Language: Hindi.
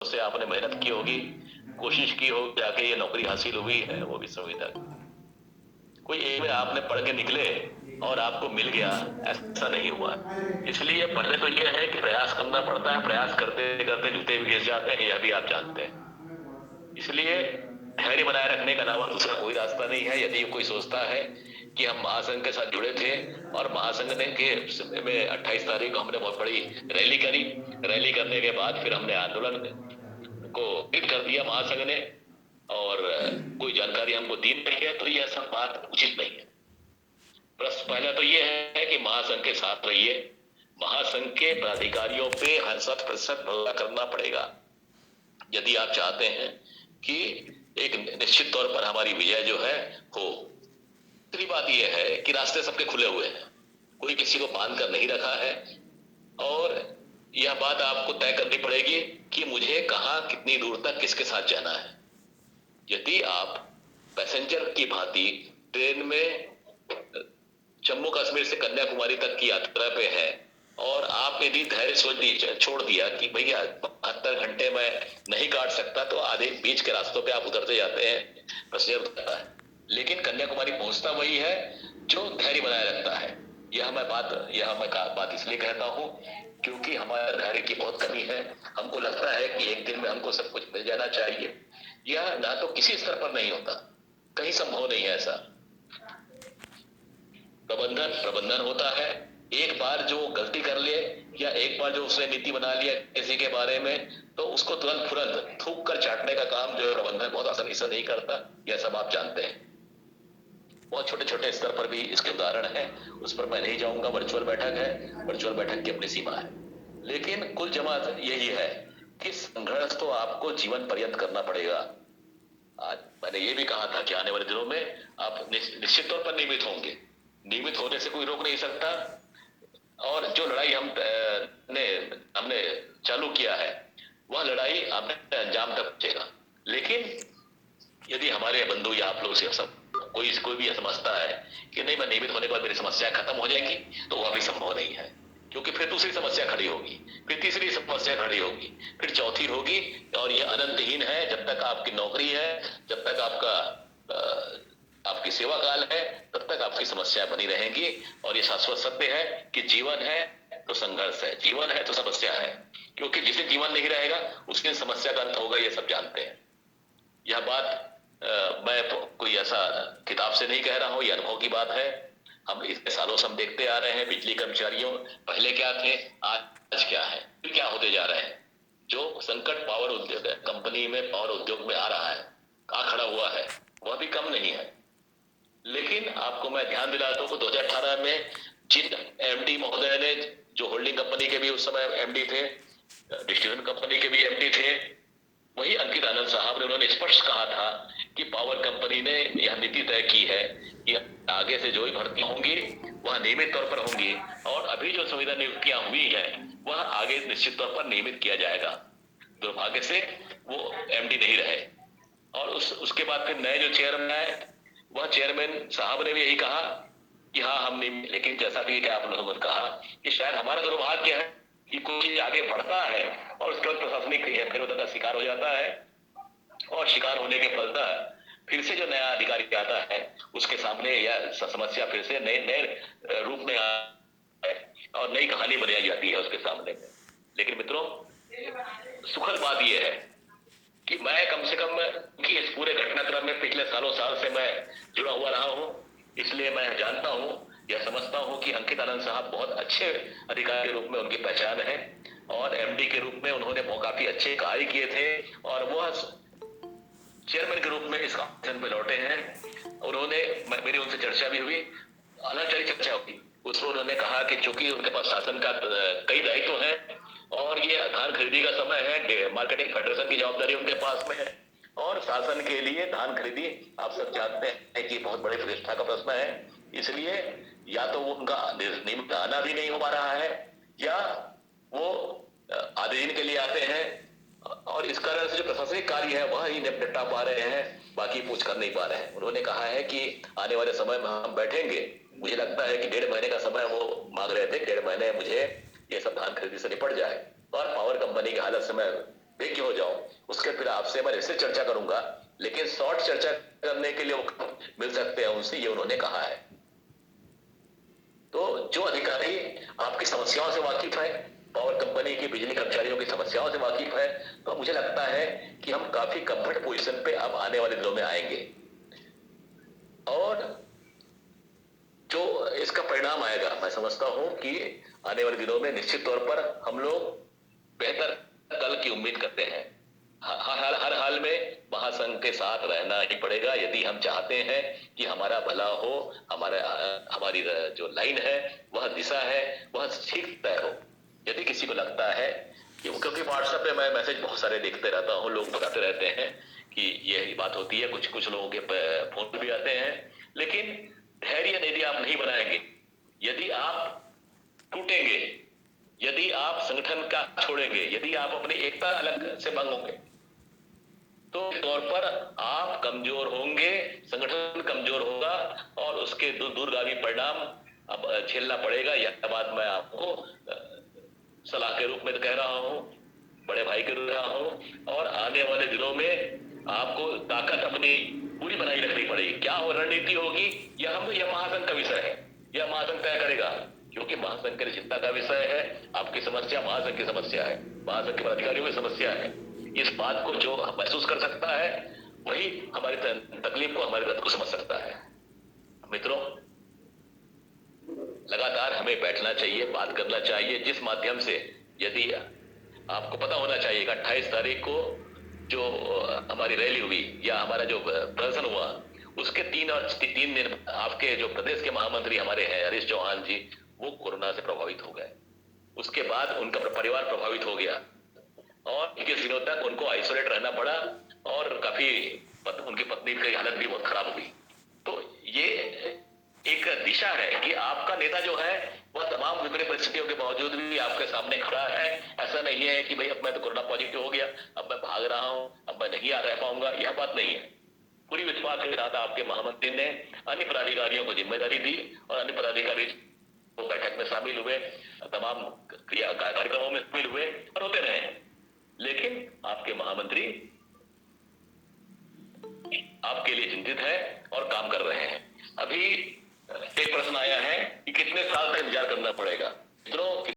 से आपने मेहनत की होगी, कोशिश की होगी, जाके ये नौकरी हासिल हुई है, वो भी संविदा की। कोई एक में आपने पढ़ के निकले और आपको मिल गया, ऐसा नहीं हुआ। इसलिए पहले तो ये है कि प्रयास करना पड़ता है, प्रयास करते करते जूते भी घिस जाते हैं, यह भी आप जानते हैं। इसलिए धैर्य बनाए रखने के अलावा दूसरा कोई रास्ता नहीं है। यदि कोई सोचता है कि हम महासंघ के साथ जुड़े थे और महासंघ ने के में 28 तारीख को हमने बहुत बड़ी रैली करी, रैली करने के बाद फिर हमने आंदोलन को हित कर दिया महासंघ ने, और कोई जानकारी हमको दी नहीं है, तो यह सब बात उचित नहीं है। प्रश्न पहला तो यह है कि महासंघ के साथ रहिए, महासंघ के पदाधिकारियों पे हर 100% भरोसा करना पड़ेगा यदि आप चाहते हैं कि एक निश्चित तौर पर हमारी विजय जो है हो। दूसरी बात यह है कि रास्ते सबके खुले हुए हैं, कोई किसी को बांध कर नहीं रखा है, और यह बात आपको तय करनी पड़ेगी कि मुझे कहां कितनी दूर तक किसके साथ जाना है। यदि आप पैसेंजर की भांति ट्रेन में जम्मू कश्मीर से कन्याकुमारी तक की यात्रा पे है और आपने यदि धैर्य छोड़ दिया कि भैया 72 घंटे में नहीं काट सकता, तो आधे बीच के रास्तों पे आप उतरते जाते हैं, पैसेंजर उतरता है। लेकिन कन्याकुमारी पहुंचता वही है जो धैर्य बनाए रखता है। यह मैं बात इसलिए कहता हूं क्योंकि हमारे धैर्य की बहुत कमी है। हमको लगता है कि एक दिन में हमको सब कुछ मिल जाना चाहिए। यह ना तो किसी स्तर पर नहीं होता, कहीं संभव नहीं है ऐसा। प्रबंधन होता है। एक बार जो गलती कर ले या एक बार जो उसने नीति बना लिया किसी के बारे में, तो उसको तुरंत थूक कर चाटने का काम जो है प्रबंधन बहुत आसानी से नहीं करता। यह सब आप जानते हैं। बहुत छोटे छोटे स्तर पर भी इसके उदाहरण है, उस पर मैं नहीं जाऊंगा। वर्चुअल बैठक है, वर्चुअल बैठक की अपनी सीमा है, लेकिन कुल जमात यही है कि संघर्ष तो आपको जीवन पर्यंत करना पड़ेगा। आज मैंने ये भी कहा था कि आने वाले दिनों में आप निश्चित तौर पर नियमित होंगे। नियमित होने से कोई रोक नहीं सकता, और जो लड़ाई हमने चालू किया है, वह लड़ाई अपने अंजाम तक पहुंचेगा। लेकिन यदि हमारे बंधु या आप लोग से सब कोई भी समझता है कि नहीं, मैं नियमित होने के बाद मेरी समस्या खत्म हो जाएगी, तो वह भी संभव नहीं है। क्योंकि फिर दूसरी समस्या खड़ी होगी, फिर तीसरी समस्या खड़ी होगी, फिर चौथी होगी, और यह अनंतहीन है। जब तक आपकी नौकरी है, जब तक आपकी सेवा काल है, तब तक आपकी समस्या बनी रहेंगी। और ये शाश्वत सत्य है कि जीवन है तो संघर्ष है, जीवन है तो समस्या है। क्योंकि जिसे जीवन नहीं रहेगा उसकी समस्या का अंत होगा, ये सब जानते हैं। यह बात मैं कोई ऐसा किताब से नहीं कह रहा हूं, यह अनुभव की बात है। हम इतने सालों से हम देखते आ रहे हैं बिजली कर्मचारियों पहले क्या थे, आज क्या है, क्या होते जा रहे हैं। जो संकट पावर उद्योग कंपनी में, पावर उद्योग में आ रहा है, आ खड़ा हुआ है, वह भी कम नहीं है। लेकिन आपको मैं ध्यान दिलाता हूं 2018 में जिन एमडी महोदय ने, जो होल्डिंग कंपनी के भी उस समय एमडी थे, डिस्ट्रीब्यूशन कंपनी के भी एमडी थे, वही अंकित आनंद साहब ने, उन्होंने स्पष्ट कहा था कि पावर कंपनी ने यह नीति तय की है कि आगे से जो भी भर्ती होंगी वह नियमित तौर पर होंगी, और अभी जो संविदा नियुक्तियां हुई है वह आगे निश्चित तौर पर नियमित किया जाएगा। दुर्भाग्य से वो एमडी नहीं रहे, और उसके बाद फिर नए जो चेयरमैन आए, वह चेयरमैन साहब ने भी यही कहा कि हाँ हम नहीं। लेकिन जैसा कि आप लोगों ने कहा कि शायद हमारा दुर्भाग्य है कि कोई आगे बढ़ता है और उसके बाद प्रशासनिक फिर का शिकार हो जाता है, और शिकार होने के फलतः फिर से जो नया अधिकारी आता है उसके सामने यह समस्या फिर से नए नए रूप में है और नई कहानी बनाई जाती है उसके सामने। लेकिन मित्रों, सुखद बात यह है कि मैं कम से कम कि इस पूरे घटनाक्रम में पिछले साल से मैं जुड़ा हुआ रहा हूं, इसलिए मैं जानता हूं, यह समझता हूं कि अंकित आनंद साहब बहुत अच्छे अधिकारी के रूप में उनकी पहचान है, और एमडी के रूप में उन्होंने काफी अच्छे कार्य किए थे, और वह चेयरमैन के रूप में इस काउंसिल पे लौटे हैं। उन्होंने, मेरी उनसे चर्चा भी हुई, अनौपचारिक चर्चा हुई, उसमें उन्होंने कहा कि चूंकि उनके पास शासन का कई दायित्व है और ये धान खरीदी का समय है, मार्केटिंग फेडरेशन की जवाबदारी उनके पास में है, और शासन के लिए धान खरीदी आप सब जानते हैं कि बहुत बड़े प्रतिष्ठा का प्रश्न है। इसलिए या तो वो उनका नियमित आना भी नहीं हो पा रहा है, या वो आधे दिन के लिए आते हैं, और इस कारण से जो प्रशासनिक कार्य है वह ही निपटा पा रहे हैं, बाकी पूछ कर नहीं पा रहे हैं। उन्होंने कहा है कि आने वाले समय में हम बैठेंगे, मुझे लगता है कि 1.5 महीने का समय वो मांग रहे थे, 1.5 महीने मुझे ये सब धान खरीदी से निपट जाए और पावर कंपनी की हालत से मैं बेक्यों हो जाऊं, आपसे मैं ऐसे चर्चा करूंगा, लेकिन शॉर्ट चर्चा करने के लिए वो मिल सकते हैं उनसे, ये उन्होंने कहा है। तो जो अधिकारी आपकी समस्याओं से वाकिफ है, पावर कंपनी की बिजली कर्मचारियों की समस्याओं से वाकिफ है, तो मुझे लगता है कि हम काफी कंफर्ट पोजीशन पे अब आने वाले दिनों में आएंगे। और जो इसका परिणाम आएगा, मैं समझता हूं कि आने वाले दिनों में निश्चित तौर पर हम लोग बेहतर कल की उम्मीद करते हैं। हर हाल में महासंघ के साथ रहना ही पड़ेगा यदि हम चाहते हैं कि हमारा भला हो, हमारी जो लाइन है, वह दिशा है, वह ठीक तय हो। यदि किसी को लगता है कि, क्योंकि व्हाट्सएप पे मैं मैसेज बहुत सारे देखते रहता हूँ, लोग बताते रहते हैं कि यही बात होती है, कुछ कुछ लोगों के फोन भी आते हैं, लेकिन धैर्य यदि आप नहीं बनाएंगे, यदि आप टूटेंगे, यदि आप संगठन का छोड़ेंगे, यदि आप अपनी एकता अलग से भंग होंगे, तो तौर पर आप कमजोर होंगे, संगठन कमजोर होगा और उसके दूरगामी परिणाम अब झेलना पड़ेगा। यह बात मैं आपको सलाह के रूप में कह रहा हूं, बड़े भाई के रूप में रहा हूं। और आने वाले दिनों में आपको ताकत अपनी पूरी बनाई रखनी पड़ेगी। क्या हो रणनीति होगी, यह महासंघ का विषय है, यह महासंघ तय करेगा, क्योंकि महासंघ की चिंता का विषय है। आपकी समस्या महासंघ की समस्या है, महासंघ के पदाधिकारियों की समस्या है। इस बात को जो महसूस कर सकता है, वही हमारी तकलीफ को, हमारे दर्द को समझ सकता है। मित्रों, लगातार हमें बैठना चाहिए, बात करना चाहिए, जिस माध्यम से, यदि आपको पता होना चाहिए कि 28 तारीख को जो हमारी रैली हुई या हमारा जो प्रदर्शन हुआ, उसके 3 दिन आपके जो प्रदेश के महामंत्री हमारे हैं हरीश चौहान जी, वो कोरोना से प्रभावित हो गए। उसके बाद उनका परिवार प्रभावित हो गया और 21 दिनों तक उनको आइसोलेट रहना पड़ा और काफी उनकी पत्नी की हालत भी बहुत खराब हुई। तो ये एक दिशा है कि आपका नेता जो है वह तमाम विपरीत परिस्थितियों के बावजूद भी आपके सामने खड़ा है। ऐसा नहीं है कि भाई अब मैं तो कोरोना पॉजिटिव हो गया, अब मैं भाग रहा हूं, अब मैं नहीं आ रह पाऊंगा, यह बात नहीं है। पूरी विश्वास के साथ आपके महामंत्री ने अन्य पदाधिकारियों को जिम्मेदारी दी और अन्य पदाधिकारी वो बैठक में शामिल हुए, तमाम कार्यक्रमों में शामिल हुए और होते रहे। लेकिन आपके महामंत्री आपके लिए चिंतित है और काम कर रहे हैं। अभी एक प्रश्न आया है कि कितने साल तक इंतजार करना पड़ेगा। मित्रों,